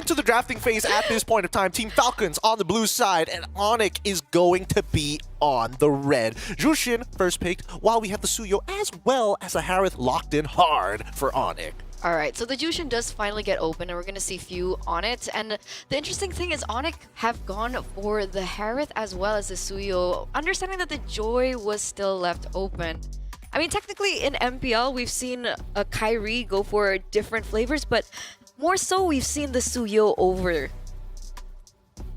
into the drafting phase at this point of time. Team Falcons on the blue side, and ONIC is going to be on the red. Jushin first picked, while we have the Suyo as well as a Harith locked in hard for ONIC. Alright, so the Jushin does finally get open and we're gonna see few on it. And the interesting thing is ONIC have gone for the Harith as well as the Suyo, understanding that the Joy was still left open. I mean, technically in MPL, we've seen a Kyrie go for different flavors, but more so we've seen the Suyo over.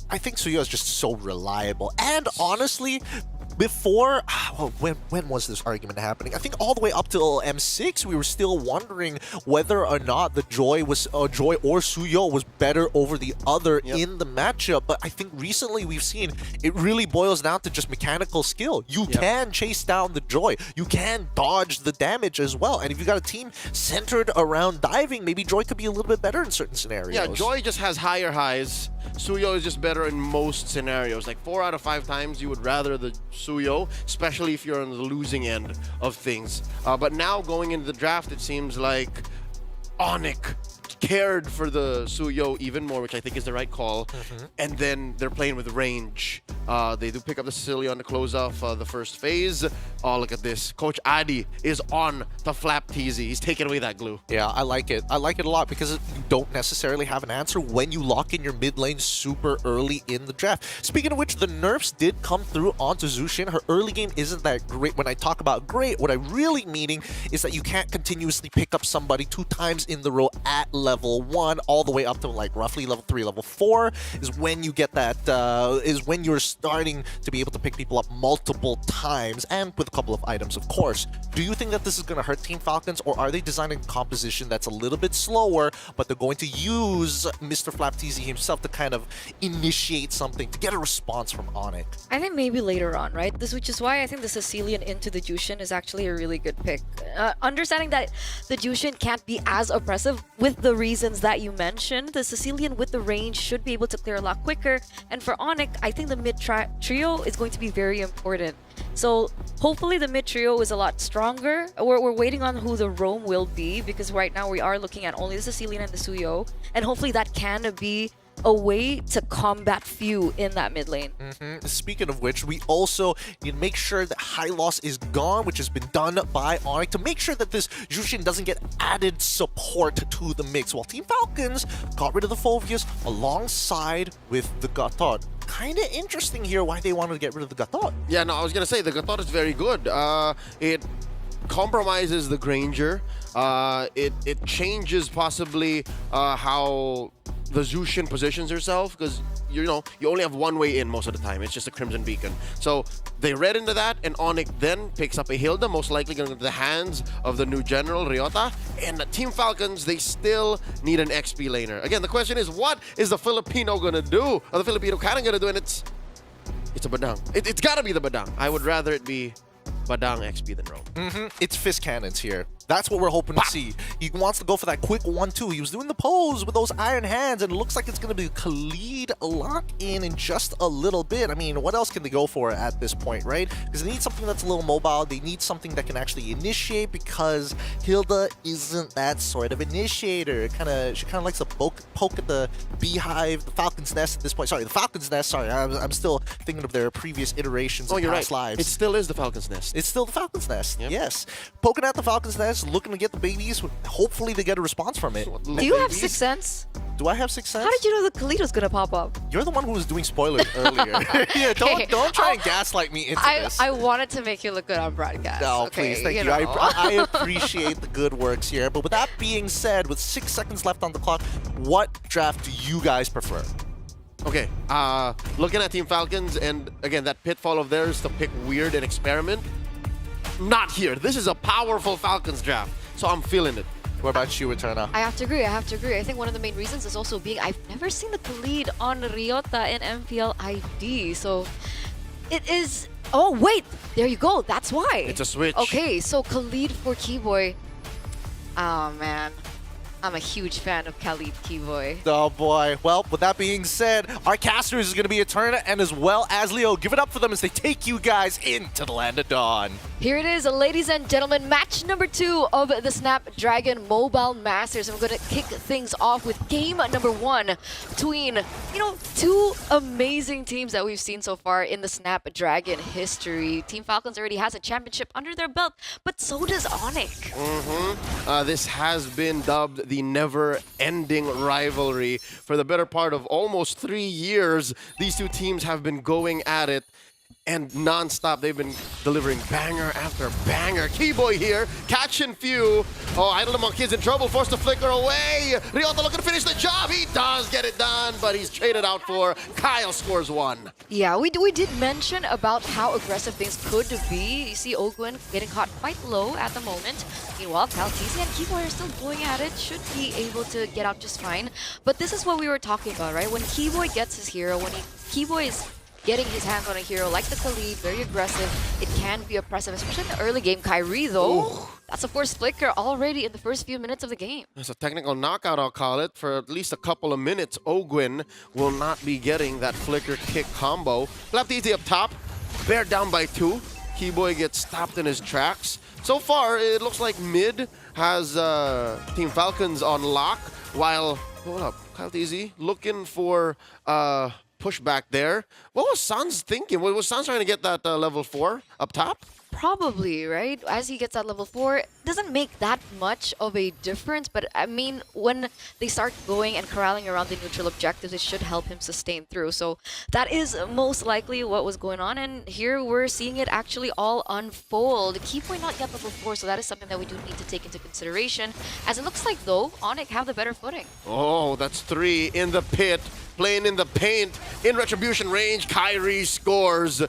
I think Suyo is just so reliable. And honestly, before, when was this argument happening? I think all the way up till M6, we were still wondering whether or not the Joy or Suyo was better over the other in the matchup. But I think recently we've seen it really boils down to just mechanical skill. You can chase down the Joy. You can dodge the damage as well. And if you got a team centered around diving, maybe Joy could be a little bit better in certain scenarios. Yeah, Joy just has higher highs. Suyo is just better in most scenarios. Like 4 out of 5 times you would rather the Suyo, especially if you're on the losing end of things. But now going into the draft, it seems like ONIC cared for the Suyo even more, which I think is the right call. And then they're playing with range. They do pick up the Sicilian to close off the first phase. Oh, look at this. Coach Adi is on the flap teasy. He's taking away that glue. Yeah, I like it. I like it a lot because you don't necessarily have an answer when you lock in your mid lane super early in the draft. Speaking of which, the nerfs did come through onto Jushin. Her early game isn't that great. When I talk about great, what I really meaning is that you can't continuously pick up somebody 2 times in the row at level 1 all the way up to like roughly level 3, level 4 is when you get that, is when you're starting to be able to pick people up multiple times and with a couple of items, of course. Do you think that this is going to hurt Team Falcons, or are they designing a composition that's a little bit slower, but they're going to use Mr. Flapteasy himself to kind of initiate something, to get a response from ONIC? I think maybe later on, right? Which is why I think the Sicilian into the Jushin is actually a really good pick. Understanding that the Jushin can't be as oppressive with the reasons that you mentioned, the Sicilian with the range should be able to clear a lot quicker. And for ONIC, I think the mid trio is going to be very important. So hopefully the mid trio is a lot stronger. We're waiting on who the roam will be, because right now we are looking at only the Sicilian and the Suyo. And hopefully that can be a way to combat few in that mid lane. Speaking of which, we also need to make sure that high loss is gone, which has been done by ONIC, to make sure that this Jushin doesn't get added support to the mix, while Team Falcons got rid of the Phobias alongside with the Gatot. Kind of interesting here why they wanted to get rid of the Gatot. Yeah, no, I was going to say the Gatot is very good. It compromises the Granger. It changes possibly how the Jushin positions herself, because you only have one way in most of the time. It's just a Crimson Beacon. So they read into that, and ONIC then picks up a Hilda, most likely going to go to the hands of the new general, Ryota. And Team Falcons, they still need an XP laner. Again, the question is, what is the Filipino going to do? Or the Filipino Cannon going to do? And it's a Badang. It's got to be the Badang. I would rather it be Badang XP than Roam. It's fist cannons here. That's what we're hoping to see. He wants to go for that quick 1-2. He was doing the pose with those iron hands, and it looks like it's going to be Khalid lock-in in just a little bit. I mean, what else can they go for at this point, right? Because they need something that's a little mobile. They need something that can actually initiate, because Hilda isn't that sort of initiator. She kind of likes to poke at the beehive, the Falcon's Nest at this point. Sorry, the Falcon's Nest. Sorry, I'm still thinking of their previous iterations of past lives. It still is the Falcon's Nest. It's still the Falcon's Nest, yes. Poking at the Falcon's Nest, looking to get the babies. Hopefully they get a response from it. Do you have Sixth Sense? Do I have Sixth Sense? How did you know the Khalid was gonna pop up? You're the one who was doing spoilers earlier. Yeah, don't try and gaslight me into this. I wanted to make you look good on broadcast. No, okay, please, thank you. I appreciate the good works here. But with that being said, with 6 seconds left on the clock, what draft do you guys prefer? Okay, looking at Team Falcons, and again, that pitfall of theirs to pick weird and experiment. Not here. This is a powerful Falcons draft, so I'm feeling it. What about you, Eterna? I have to agree. I think one of the main reasons is also being I've never seen the Khalid on Ryota in MPL ID, so it is. Oh wait, there you go. That's why. It's a switch. Okay, so Khalid for Keyboy. Oh man. I'm a huge fan of Khalid Keyboy. Oh boy. Well, with that being said, our casters is going to be a turn, and as well as Leo, give it up for them as they take you guys into the Land of Dawn. Here it is, ladies and gentlemen, match number 2 of the Snapdragon Mobile Masters. And we're going to kick things off with game number 1 between, two amazing teams that we've seen so far in the Snapdragon history. Team Falcons already has a championship under their belt, but so does ONIC. This has been dubbed the never-ending rivalry. For the better part of almost 3 years, these two teams have been going at it. And non-stop, they've been delivering banger after banger. Keyboy here, catching few. Oh, Idle Among Kids in trouble, forced to flicker away. Ryota looking to finish the job. He does get it done, but he's traded out for Kyle scores 1. Yeah, we did mention about how aggressive things could be. You see Ogwin getting caught quite low at the moment. Meanwhile, Kaltizi and Keyboy are still going at it. Should be able to get out just fine. But this is what we were talking about, right? When Keyboy gets his hero, when Keyboy is getting his hands on a hero like the Khalid, very aggressive, it can be oppressive, especially in the early game. Kyrie, though, that's a forced flicker already in the first few minutes of the game. It's a technical knockout, I'll call it. For at least a couple of minutes, Ogwin will not be getting that flicker kick combo. Left easy up top, Bear down by 2. Keyboy gets stopped in his tracks. So far, it looks like mid has Team Falcons on lock, while, hold up, Kyle Easy looking for push back there. What was Sans thinking? Was Sans trying to get that level 4 up top? Probably, right? As he gets that level 4, it doesn't make that much of a difference, but I mean, when they start going and corralling around the neutral objectives, it should help him sustain through. So that is most likely what was going on, and here we're seeing it actually all unfold. Keyboy not yet level 4, so that is something that we do need to take into consideration, as it looks like, though, ONIC have the better footing. Oh, that's 3 in the pit, playing in the paint, in retribution range. Kyrie scores.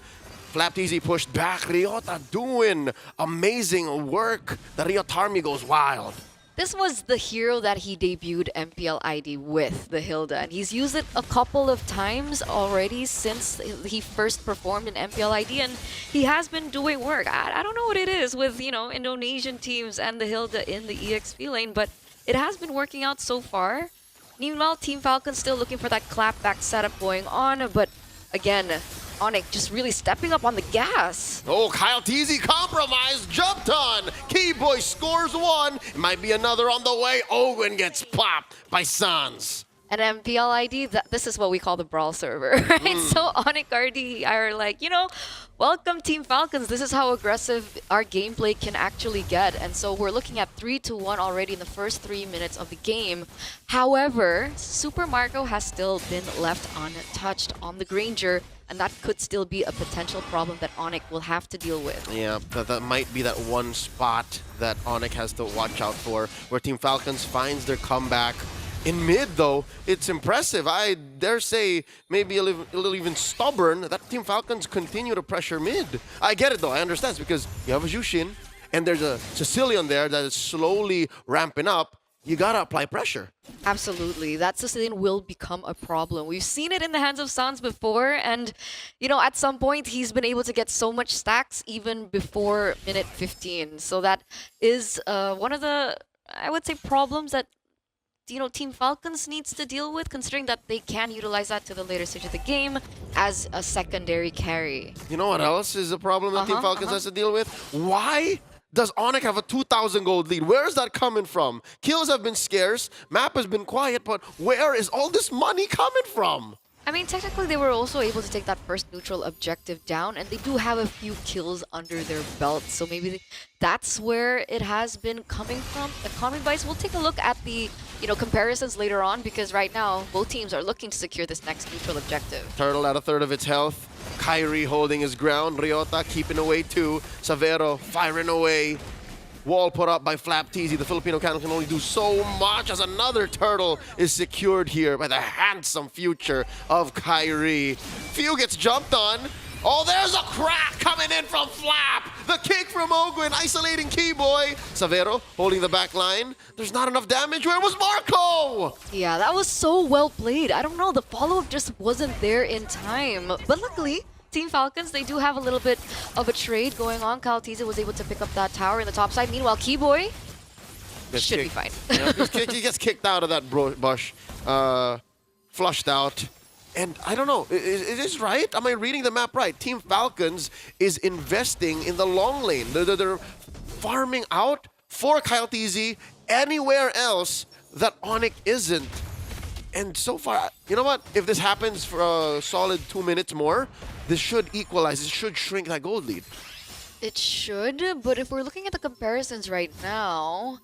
Flapped easy pushed back. Ryota doing amazing work. The Ryota army goes wild. This was the hero that he debuted MPL ID with, the Hilda, and he's used it a couple of times already since he first performed in MPL ID, and he has been doing work. I don't know what it is with, Indonesian teams and the Hilda in the EXP lane, but it has been working out so far. Meanwhile, Team Falcon still looking for that clapback setup going on, but again, ONIC just really stepping up on the gas. Oh, Kyle Teasy compromised, jumped on. Keyboy scores 1. It might be another on the way. Owen gets popped by Sans. And MPL ID, this is what we call the brawl server, right? So ONIC RD are like, welcome Team Falcons. This is how aggressive our gameplay can actually get. And so we're looking at 3-1 already in the first 3 minutes of the game. However, Super Marco has still been left untouched on the Granger, and that could still be a potential problem that ONIC will have to deal with. Yeah, that might be that one spot that ONIC has to watch out for, where Team Falcons finds their comeback. In mid, though, it's impressive. I dare say maybe a little even stubborn that Team Falcons continue to pressure mid. I get it, though. I understand. It's because you have a Jushin, and there's a Sicilian there that is slowly ramping up. You gotta apply pressure. Absolutely. That Sicilian will become a problem. We've seen it in the hands of Sans before, and, at some point, he's been able to get so much stacks even before minute 15. So that is one of the, I would say, problems that Team Falcons needs to deal with, considering that they can utilize that to the later stage of the game as a secondary carry. You know what else is a problem that Team Falcons has to deal with? Why does ONIC have a 2,000 gold lead? Where is that coming from? Kills have been scarce, map has been quiet, but where is all this money coming from? I mean, technically, they were also able to take that first neutral objective down, and they do have a few kills under their belt, so maybe that's where it has been coming from. The Common Bites, we'll take a look at the comparisons later on, because right now, both teams are looking to secure this next neutral objective. Turtle at a third of its health. Kyrie holding his ground. Ryota keeping away too. Savero firing away. Wall put up by Flap Teasy. The Filipino cannon can only do so much as another turtle is secured here by the handsome future of Kyrie. Few gets jumped on. Oh, there's a crack coming in from Flap. The kick from Ogwin, isolating Keyboy. Savero holding the back line. There's not enough damage. Where was Marco? Yeah, that was so well played. I don't know, the follow-up just wasn't there in time. But luckily, Team Falcons, they do have a little bit of a trade going on. Kaltiza was able to pick up that tower in the top side. Meanwhile, Keyboy Gets should kicked. be fine. Yeah, he gets kicked out of that bush, flushed out. And I don't know, is this right? Am I reading the map right? Team Falcons is investing in the long lane. They're farming out for Kyle TZ anywhere else that ONIC isn't. And so far, you know what? If this happens for a solid 2 minutes more, this should equalize. It should shrink that gold lead. It should, but if we're looking at the comparisons right now,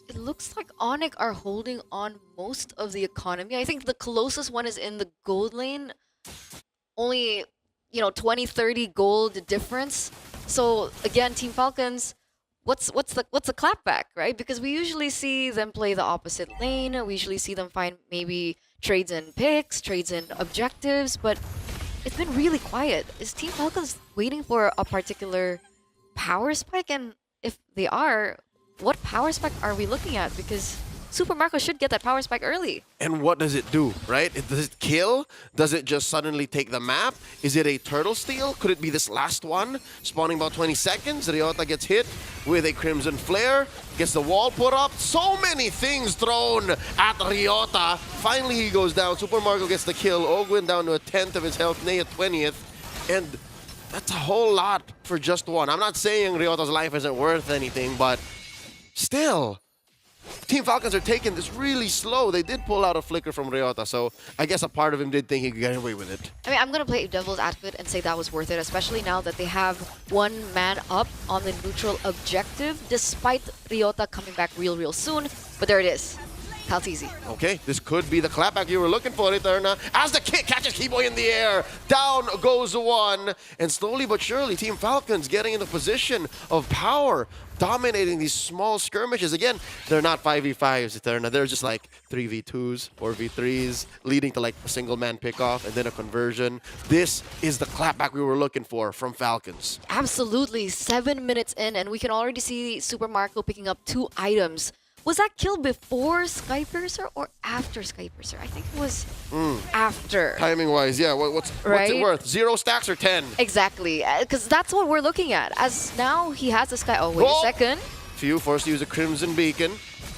it looks like ONIC are holding on most of the economy. I think the closest one is in the gold lane. Only, 20, 30 gold difference. So again, Team Falcons, what's the clapback, right? Because we usually see them play the opposite lane. We usually see them find maybe trades in picks, trades in objectives, but it's been really quiet. Is Team Falcons waiting for a particular power spike? And if they are, what power spike are we looking at? Because Super Marco should get that power spike early. And what does it do, right? Does it kill? Does it just suddenly take the map? Is it a turtle steal? Could it be this last one? Spawning about 20 seconds. Ryota gets hit with a Crimson Flare. Gets the wall put up. So many things thrown at Ryota. Finally, he goes down. Super Marco gets the kill. Ogwin down to a 10th of his health. Ney at 20th. And that's a whole lot for just one. I'm not saying Ryota's life isn't worth anything, but still, Team Falcons are taking this really slow. They did pull out a flicker from Ryota, so I guess a part of him did think he could get away with it. I mean, I'm going to play devil's advocate and say that was worth it, especially now that they have one man up on the neutral objective, despite Ryota coming back real soon. But there it is. Kyle TZ. Okay, this could be the clapback you were looking for, Eterna. As the kick catches Keyboy in the air, down goes one. And slowly but surely, Team Falcons getting in the position of power, dominating these small skirmishes. Again, they're not 5v5s, Eterna. They're just like 3v2s, 4v3s, leading to like a single-man pickoff and then a conversion. This is the clapback we were looking for from Falcons. Absolutely. 7 minutes in, and we can already see Super Marco picking up 2 items. Was that kill before Skypiercer or after Skypiercer? I think it was after. Timing-wise, yeah. What's it worth? 0 stacks or 10? Exactly, because that's what we're looking at. As now he has the Sky. Oh, wait a second. Few forced to use a Crimson Beacon,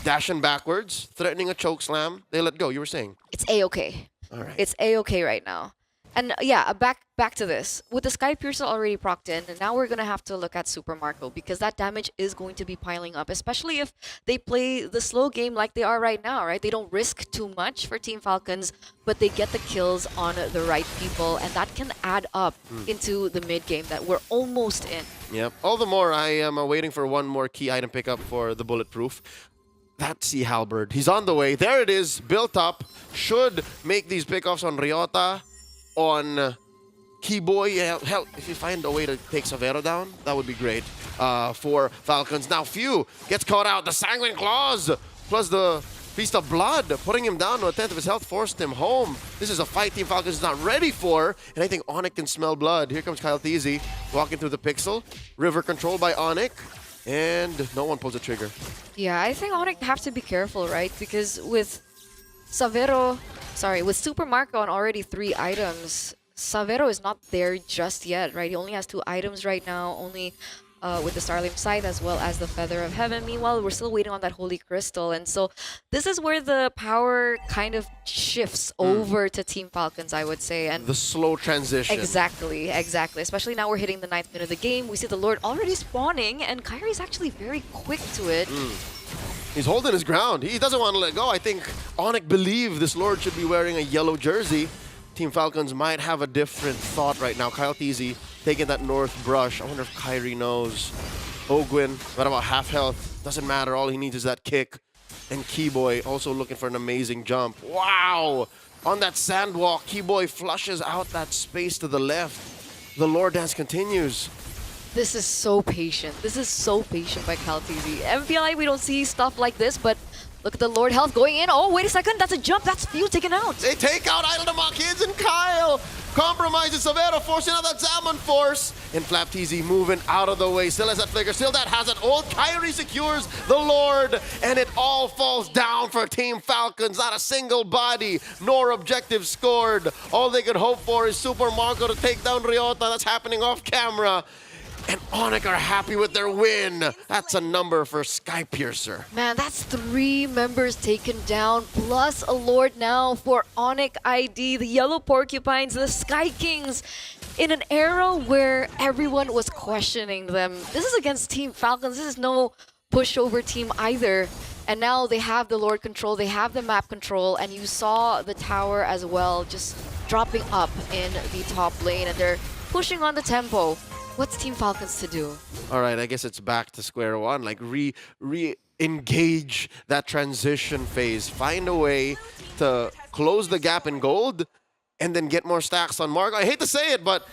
dashing backwards, threatening a choke slam. They let go. You were saying? It's A-okay. All right. It's A-okay right now. And yeah, back to this. With the Skypiercer already procced in, and now we're going to have to look at Super Marco because that damage is going to be piling up, especially if they play the slow game like they are right now, right? They don't risk too much for Team Falcons, but they get the kills on the right people, and that can add up into the mid game that we're almost in. Yep. All the more, I am waiting for one more key item pickup for the Bulletproof. That Sea Halberd. He's on the way. There it is, built up. Should make these pickoffs on Ryota, on Keyboy. Yeah, hell, if you find a way to take Savero down, that would be great for Falcons. Now, Few gets caught out. The Sanguine Claws plus the Feast of Blood, putting him down to a 10th of his health, forced him home. This is a fight Team Falcons is not ready for, and I think ONIC can smell blood. Here comes Kyle TZ walking through the pixel. River controlled by ONIC, and no one pulls a trigger. Yeah, I think ONIC have to be careful, right? Because with with Super Marco on already 3 items, Savero is not there just yet, right? He only has 2 items right now, only with the Starlim Scythe as well as the Feather of Heaven. Meanwhile, we're still waiting on that Holy Crystal, and so this is where the power kind of shifts over to Team Falcons, I would say. And the slow transition. Exactly. Especially now we're hitting the 9th minute of the game. We see the Lord already spawning, and Kyrie's actually very quick to it. He's holding his ground. He doesn't want to let go. I think ONIC believe this Lord should be wearing a yellow jersey. Team Falcons might have a different thought right now. Kyle TZ taking that north brush. I wonder if Kyrie knows. Ogwin, right about half health. Doesn't matter. All he needs is that kick. And Keyboy also looking for an amazing jump. Wow! On that sand walk, Keyboy flushes out that space to the left. The Lord dance continues. This is so patient. This is so patient by Kyle TZ. MPLI, we don't see stuff like this, but look at the Lord health going in. Oh, wait a second. That's a jump. That's Few taken out. They take out Idle to Mock Kids, and Kyle compromises Savero, forcing out that Salmon Force. And Flap TZ moving out of the way. Still has that flicker. Still that has it. Old Kyrie secures the Lord. And it all falls down for Team Falcons. Not a single body, nor objective scored. All they could hope for is Super Marco to take down Ryota. That's happening off camera. And ONIC are happy with their win. That's a number for Skypiercer. Man, that's 3 members taken down, plus a Lord now for ONIC ID, the Yellow Porcupines, the Sky Kings, in an era where everyone was questioning them. This is against Team Falcons. This is no pushover team either. And now they have the Lord control, they have the map control, and you saw the tower as well just dropping up in the top lane, and they're pushing on the tempo. What's Team Falcons to do? All right, I guess it's back to square one. Like re-engage that transition phase. Find a way to close the gap in gold and then get more stacks on Marco. I hate to say it, but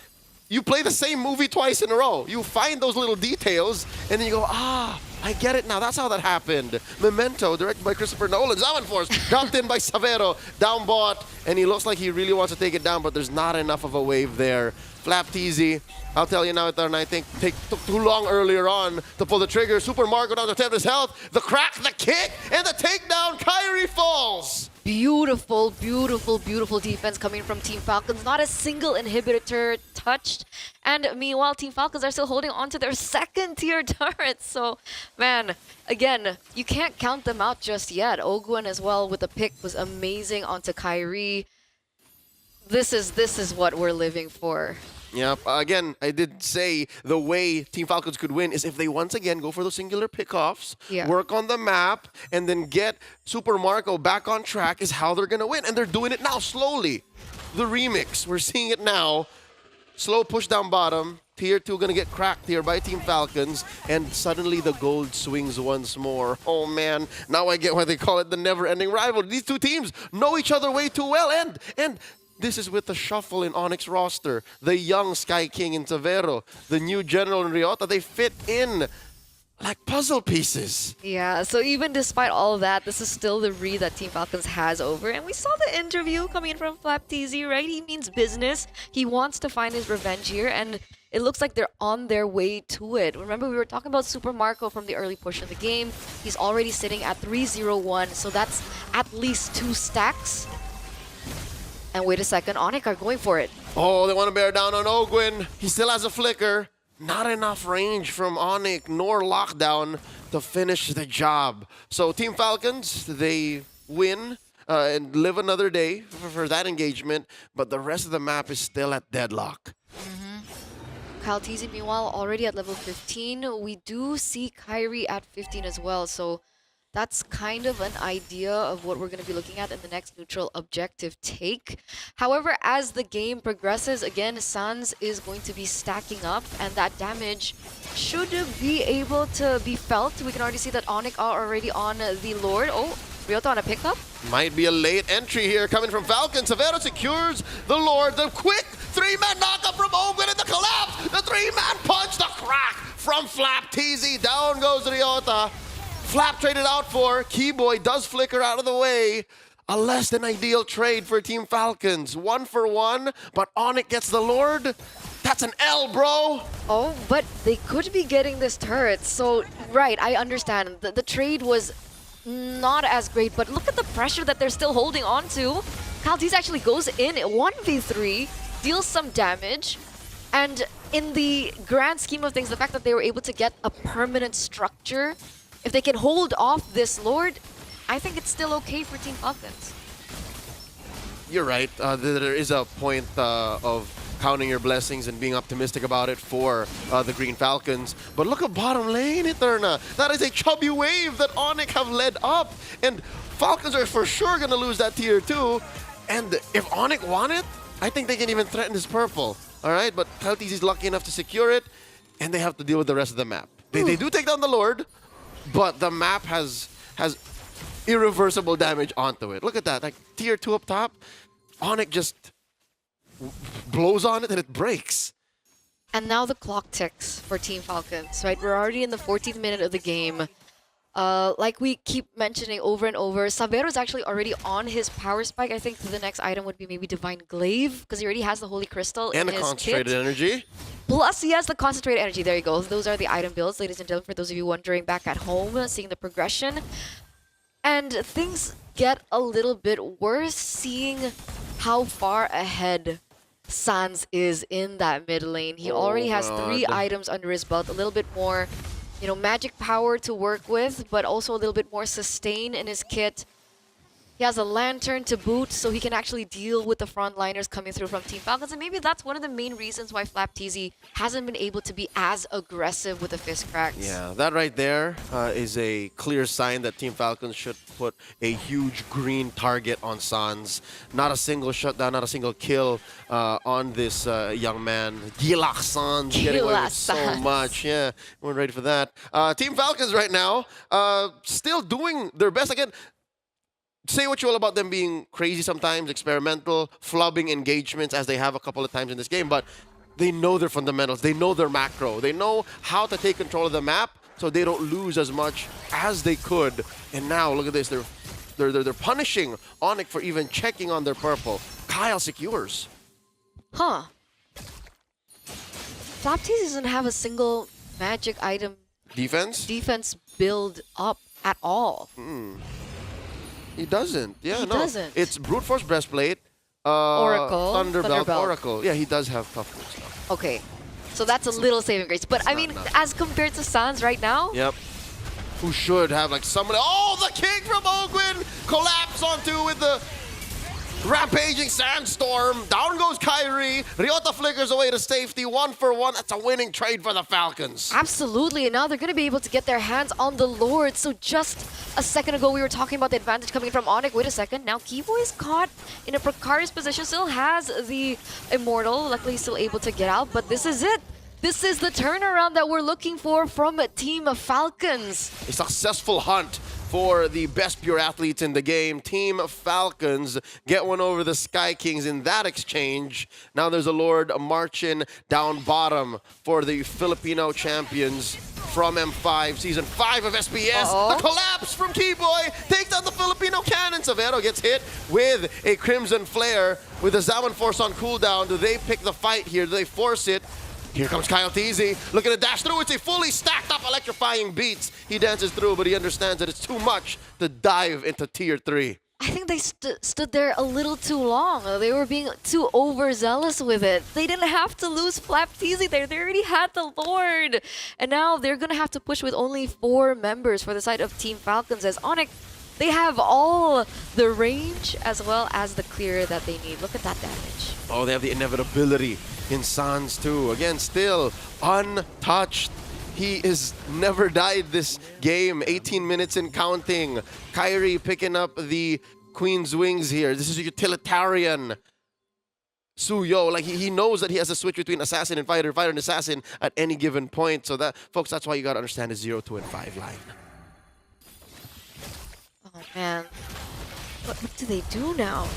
you play the same movie twice in a row. You find those little details and then you go, ah, I get it now. That's how that happened. Memento, directed by Christopher Nolan. Zaman Force, dropped in by Savero, down bot, and he looks like he really wants to take it down, but there's not enough of a wave there. Flap TZ, I'll tell you now, Ethan, I think took too long earlier on to pull the trigger. Super Marco down to 10 his health. The crack, the kick, and the takedown. Kyrie falls. Beautiful, beautiful, beautiful defense coming from Team Falcons. Not a single inhibitor touched. And meanwhile, Team Falcons are still holding on to their second tier turrets. So, man, again, you can't count them out just yet. Ogwen as well with the pick was amazing onto Kyrie. This is what we're living for. Yep. Again, I did say the way Team Falcons could win is if they once again go for those singular pickoffs, work on the map, and then get Super Marco back on track is how they're going to win. And they're doing it now, slowly. The remix, we're seeing it now. Slow push down bottom. Tier 2 going to get cracked here by Team Falcons. And suddenly the gold swings once more. Oh, man. Now I get why they call it the never-ending rivalry. These two teams know each other way too well. And this is with the shuffle in ONIC's roster. The young Sky King in Savero, the new General in Ryota, they fit in like puzzle pieces. Yeah, so even despite all of that, this is still the read that Team Falcons has over. And we saw the interview coming in from Flap TZ, right? He means business. He wants to find his revenge here, and it looks like they're on their way to it. Remember, we were talking about Super Marco from the early push of the game. He's already sitting at 3-0-1, so that's at least 2 stacks. And wait a second, ONIC are going for it. Oh, they want to bear down on Ogwen. He still has a flicker. Not enough range from ONIC nor lockdown to finish the job. So Team Falcons, they win and live another day for that engagement, but the rest of the map is still at deadlock. Kyle TZ, meanwhile, already at level 15. We do see Kyrie at 15 as well, so that's kind of an idea of what we're going to be looking at in the next neutral objective take. However, as the game progresses, again, Sans is going to be stacking up, and that damage should be able to be felt. We can already see that ONIC are already on the Lord. Oh, Ryota on a pickup. Might be a late entry here coming from Falcon. Savero secures the Lord. The quick 3-man knockup from Ogwen and the collapse. The 3-man punch, the crack from Flap TZ. Down goes Ryota. Flap traded out for. Keyboy does flicker out of the way. A less than ideal trade for Team Falcons. 1 for 1, but ONIC gets the Lord. That's an L, bro. Oh, but they could be getting this turret. So, right, I understand. The trade was not as great, but look at the pressure that they're still holding on to. Kaltis actually goes in 1v3, deals some damage, and in the grand scheme of things, the fact that they were able to get a permanent structure, if they can hold off this Lord, I think it's still okay for Team Falcons. You're right. There is a point of counting your blessings and being optimistic about it for the Green Falcons. But look at bottom lane, Eterna. That is a chubby wave that ONIC have led up. And Falcons are for sure going to lose that tier 2. And if ONIC want it, I think they can even threaten this purple. All right, but Kaltis is lucky enough to secure it, and they have to deal with the rest of the map. They do take down the Lord, but the map has irreversible damage onto it. Look at that, like tier 2 up top, ONIC just blows on it and it breaks. And now the clock ticks for Team Falcons, right? We're already in the 14th minute of the game. Like we keep mentioning over and over, Savero's actually already on his power spike. I think the next item would be maybe Divine Glaive, because he already has the Holy Crystal and in his concentrated kit. energy. Plus, he has the concentrated energy. There you go. Those are the item builds, ladies and gentlemen, for those of you wondering back at home, seeing the progression. And things get a little bit worse, seeing how far ahead Sans is in that mid lane. He already has 3 God. items under his belt, a little bit more, magic power to work with, but also a little bit more sustain in his kit. He has a lantern to boot, so he can actually deal with the frontliners coming through from Team Falcons. And maybe that's one of the main reasons why FlapTZ hasn't been able to be as aggressive with the fist cracks. Yeah, that right there is a clear sign that Team Falcons should put a huge green target on Sans. Not a single shutdown, not a single kill on this young man. Gilak Sans getting away with so Sans. much. Yeah, we're ready for that. Team Falcons right now still doing their best. Again, say what you will about them being crazy sometimes, experimental, flubbing engagements as they have a couple of times in this game, but they know their fundamentals, they know their macro, they know how to take control of the map so they don't lose as much as they could. And now look at this, they're punishing ONIC for even checking on their purple. Kyle secures. Huh. FlapTZ doesn't have a single magic item Defense? build up at all. He doesn't. Yeah, He no. doesn't. It's Brute Force Breastplate, Oracle, Thunderbelt, Thunderbelt. Oracle. Yeah, he does have toughness stuff. Okay. So that's a little saving grace. But I not mean, enough. as compared to Sans right now, Yep. Who should have like somebody. Oh, the king from Ogwin collapse onto with the rampaging sandstorm. Down goes Kyrie. Ryota flickers away to safety. 1-for-1. That's a winning trade for the Falcons. absolutely. And now they're going to be able to get their hands on the Lord. So just a second ago, we were talking about the advantage coming from ONIC. Wait a second. Now Kibo is caught in a precarious position. Still has the Immortal. Luckily, he's still able to get out. But this is it. This is the turnaround that we're looking for from Team Falcons. A successful hunt for the best pure athletes in the game. Team Falcons get one over the Sky Kings in that exchange. Now there's a Lord marching down bottom for the Filipino champions from M5, Season 5 of SPS. The collapse from Keyboy takes out the Filipino cannon. Severo gets hit with a Crimson Flare with the Zaman Force on cooldown. Do they pick the fight here? Do they force it? Here comes Kyle TZ, looking to dash through. It's a fully stacked up electrifying beats. He dances through, but he understands that it's too much to dive into Tier 3. I think they stood there a little too long. They were being too overzealous with it. They didn't have to lose FlapTZ there. They already had the Lord. And now they're going to have to push with only 4 members for the side of Team Falcons as ONIC. They have all the range as well as the clear that they need. Look at that damage. Oh, they have the inevitability in Sans too. Again, still untouched. He is never died this game. 18 minutes and counting. Kyrie picking up the Queen's Wings here. This is a utilitarian. Suyo, like he knows that he has to switch between assassin and fighter, fighter and assassin at any given point. So that, folks, that's why you gotta understand the 0, 2, and 5 line. Oh, man. What do they do now?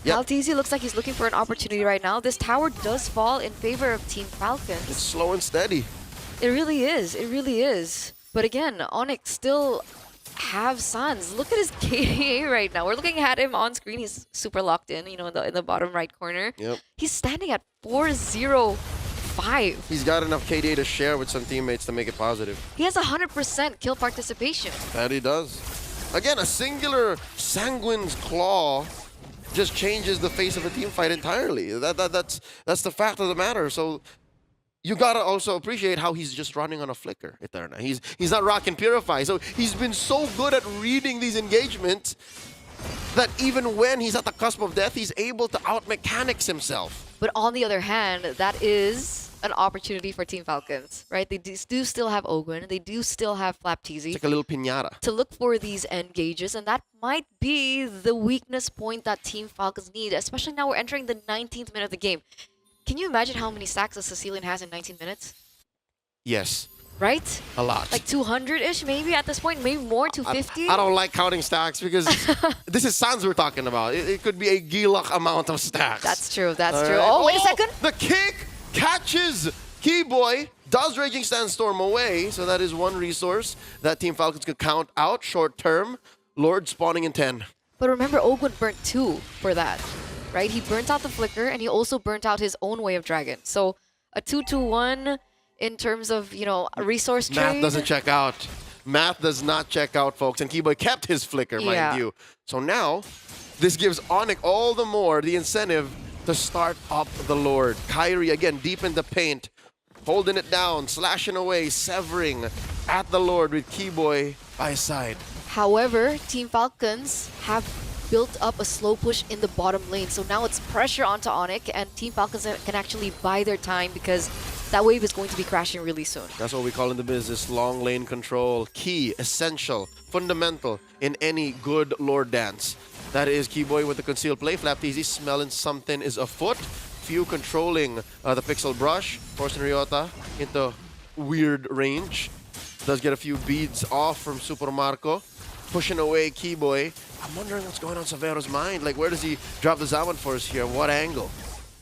Yep. Altezi looks like he's looking for an opportunity right now. This tower does fall in favor of Team Falcons. It's slow and steady. It really is. It really is. But again, ONIC still have Sans. Look at his KDA right now. We're looking at him on screen. He's super locked in, in the bottom right corner. Yep. He's standing at 405. He's got enough KDA to share with some teammates to make it positive. He has 100% kill participation. That he does. Again, a singular Sanguine's Claw just changes the face of a team fight entirely. That's the fact of the matter. So you gotta also appreciate how he's just running on a flicker, Eterna. He's not rocking Purify. So he's been so good at reading these engagements that even when he's at the cusp of death, he's able to out-mechanics himself. But on the other hand, that is an opportunity for Team Falcons, right? They do still have Ogwin. They do still have FlapTZ. It's like a little piñata. To look for these engages, and that might be the weakness point that Team Falcons need, especially now we're entering the 19th minute of the game. Can you imagine how many stacks a Sicilian has in 19 minutes? Yes. Right? A lot. Like 200-ish maybe at this point, maybe more, 250? I don't like counting stacks because this is Sans we're talking about. It could be a Gilak amount of stacks. That's true, that's All true. right. Oh, wait a second. The kick catches Keyboy, does Raging Sandstorm away, so that is one resource that Team Falcons could count out short term. Lord spawning in 10. But remember, Ogwin burnt 2 for that, right? He burnt out the Flicker, and he also burnt out his own Way of Dragon. So a 2-2-1 in terms of, resource trade. Math doesn't check out. Math does not check out, folks. And Keyboy kept his Flicker, mind you. So now, this gives ONIC all the more the incentive to start up the Lord. Kyrie again deep in the paint, holding it down, slashing away, severing at the Lord with Keyboy by his side. However, Team Falcons have built up a slow push in the bottom lane. So now it's pressure onto ONIC, and Team Falcons can actually buy their time because that wave is going to be crashing really soon. That's what we call in the business long lane control. Key, essential, fundamental in any good Lord dance. That is Keyboy with the concealed play. FlapTZ smelling something is afoot. Few controlling the pixel brush. Forcing Ryota into weird range. Does get a few beads off from Super Marco. Pushing away Keyboy. I'm wondering what's going on in Savero's mind. Like, where does he drop the Zaman Force here? What angle?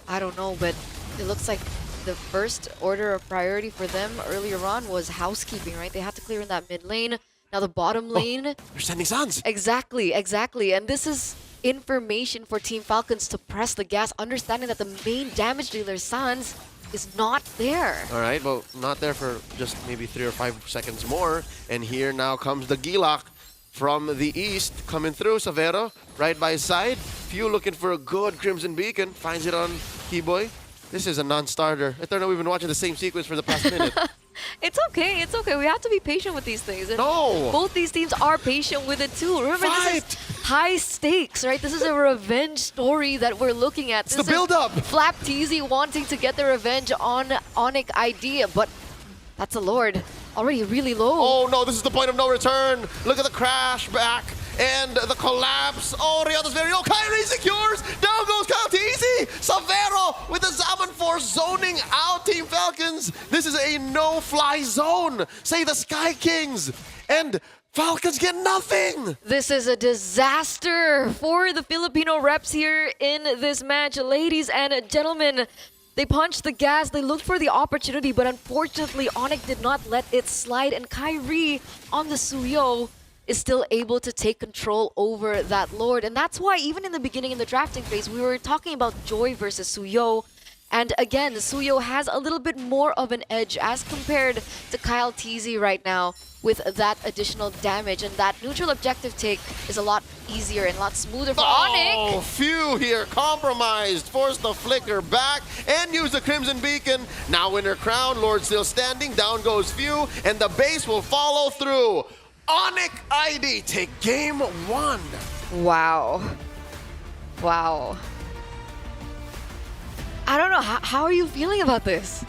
I don't know, but it looks like the first order of priority for them earlier on was housekeeping, right? They had to clear in that mid lane. Now the bottom lane. They're sending Suns. Exactly. And this is information for Team Falcons to press the gas, understanding that the main damage dealer, Sans, is not there. All right, well, not there for just maybe 3 or 5 seconds more. And here now comes the Gilak from the east, coming through. Savero, right by his side. Few looking for a good Crimson Beacon. Finds it on Keyboy. This is a non-starter. I thought we've been watching the same sequence for the past minute. It's okay. We have to be patient with these things. And No! both these teams are patient with it too. Remember, this is high stakes, right? This is a revenge story that we're looking at. It's the build-up! FlapTZ wanting to get the revenge on ONIC ID, but that's a Lord. Already really low. Oh no, this is the point of no return. Look at the crash back and the collapse. Oh, Ryota's very low. Kyrie secures. Down goes Kyle Easy. Savero with the Zaman Force zoning out Team Falcons. This is a no-fly zone. Say the Sky Kings. And Falcons get nothing. This is a disaster for the Filipino reps here in this match. Ladies and gentlemen, they punched the gas, they looked for the opportunity, but unfortunately, ONIC did not let it slide, and Kyrie on the Suyo is still able to take control over that Lord. And that's why even in the beginning, in the drafting phase, we were talking about Joy versus Suyo. And again, Suyo has a little bit more of an edge as compared to Kyle TZ right now with that additional damage. And that neutral objective take is a lot easier and a lot smoother for ONIC. Oh, Few here compromised. Forced the flicker back and use the Crimson Beacon. Now Winter Crown, Lord still standing. Down goes Few, and the base will follow through. ONIC ID take game 1. Wow. I don't know, how are you feeling about this?